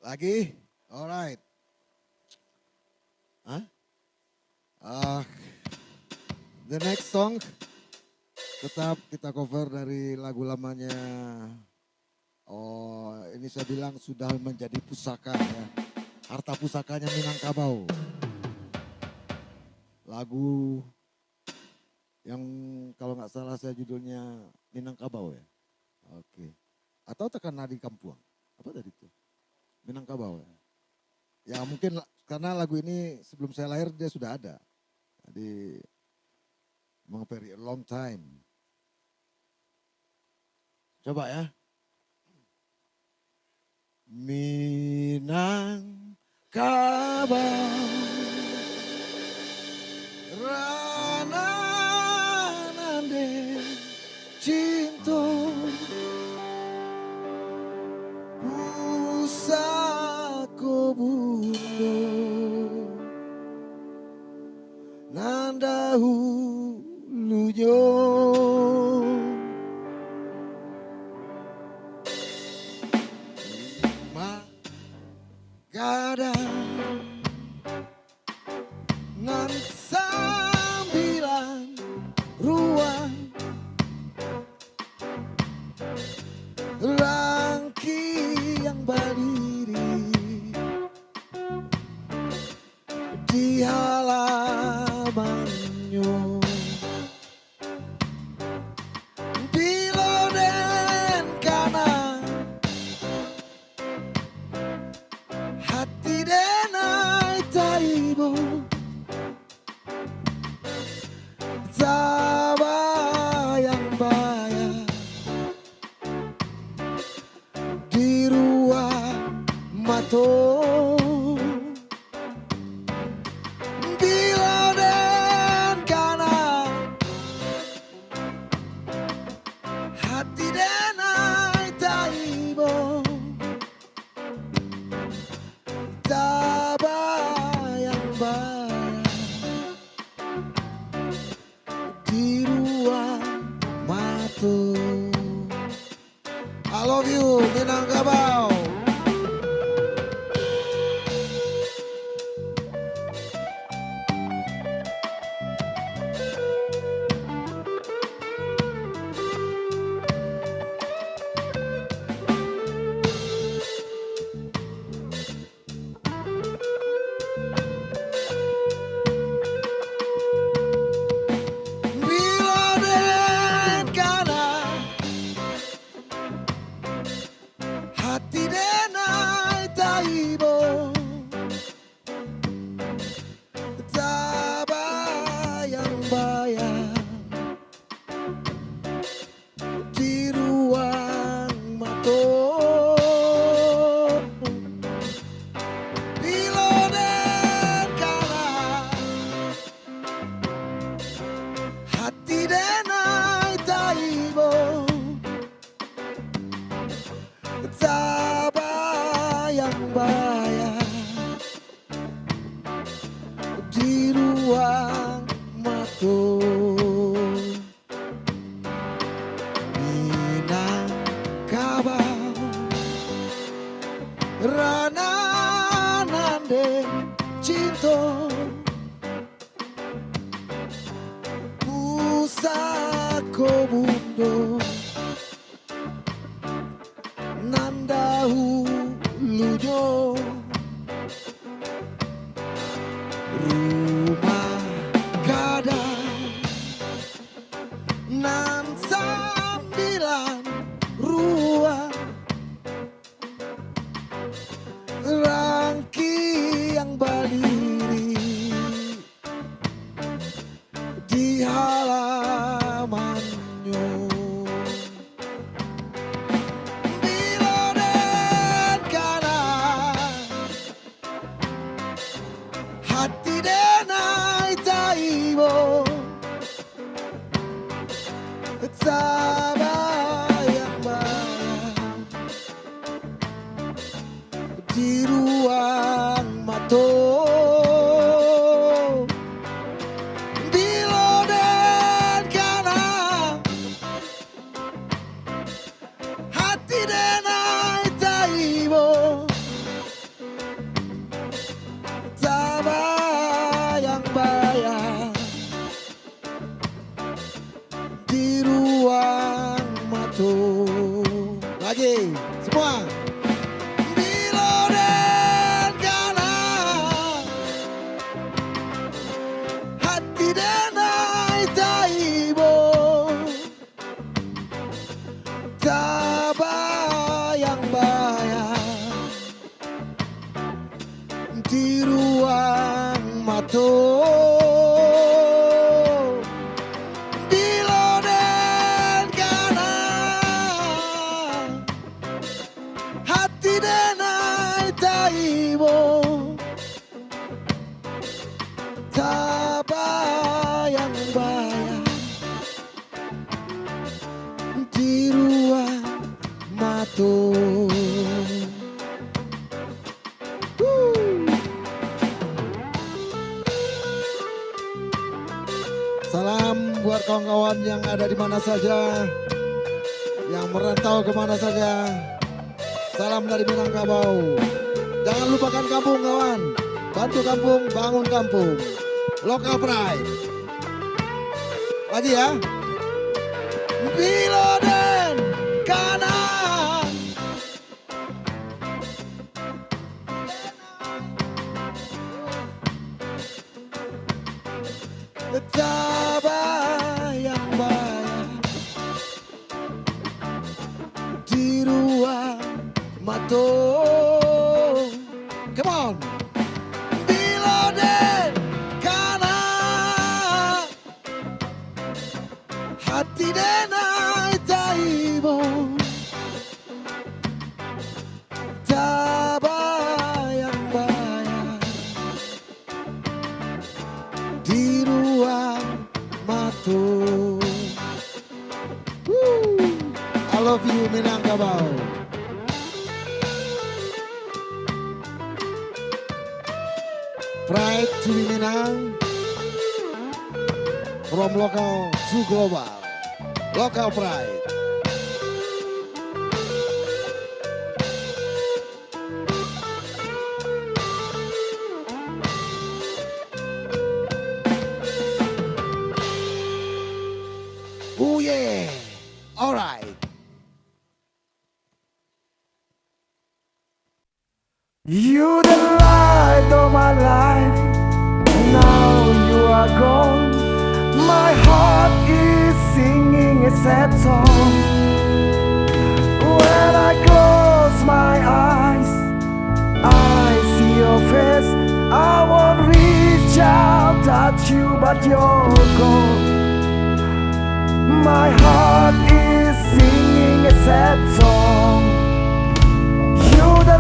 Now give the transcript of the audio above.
Lagi? Alright. Hah? Ah, the next song tetap kita cover dari lagu lamanya. Oh, ini saya bilang sudah menjadi pusaka ya. Harta pusakanya Minangkabau. Lagu yang kalau nggak salah saya judulnya Minangkabau ya. Oke. Atau Tekan Nadi Kampuang. Apa tadi itu? Minangkabau ya. Ya mungkin karena lagu ini sebelum saya lahir dia sudah ada. Jadi memang very long time. Coba ya. Minangkabau Rana nande cinta pusako bundo nanda hulunya magada nan sambilan ruang rangki yang berdiri di halamannya di loden kanan hati denai taibo bayang-bayang di ruang mata bila dan kanan hati denai taibo tak bayang-bayang di ruang mata. I love you, Minangkabau. Bila dan kanan hati denai taibo tak bayang-bayang di ruang mata bila dan kanan hati denai taibo tak bayang-bayang di ruang mata. Minangkabau Rana nande cinta pusako bundo nanda hulunya rumah gadang nan sambilan ruang Lagi, semua. Diloren kanan, hati denai taibo, tabayang-bayang di ruang mato. Diloren kanan, hati denai taibo, tabayang-bayang di ruang mato. Salam buat kawan-kawan yang ada di mana saja, yang merantau kemana saja. Salam dari Minangkabau. Jangan lupakan kampung kawan. Bantu kampung, bangun kampung. Local pride. Lagi ya. Diloren kanan, tabayang-bayang di ruang mato. Come on. Diloren kanan, hati denai taibo, tabayang-bayang di ruang mato. I love you Minangkabau. Pride to be Minang. From local to global. Local pride. Oh yeah. All right. You the light of my life, now you are gone. My heart is singing a sad song. When I close my eyes, I see your face. I won't reach out, touch you, but you're gone. My heart is singing a sad song. You the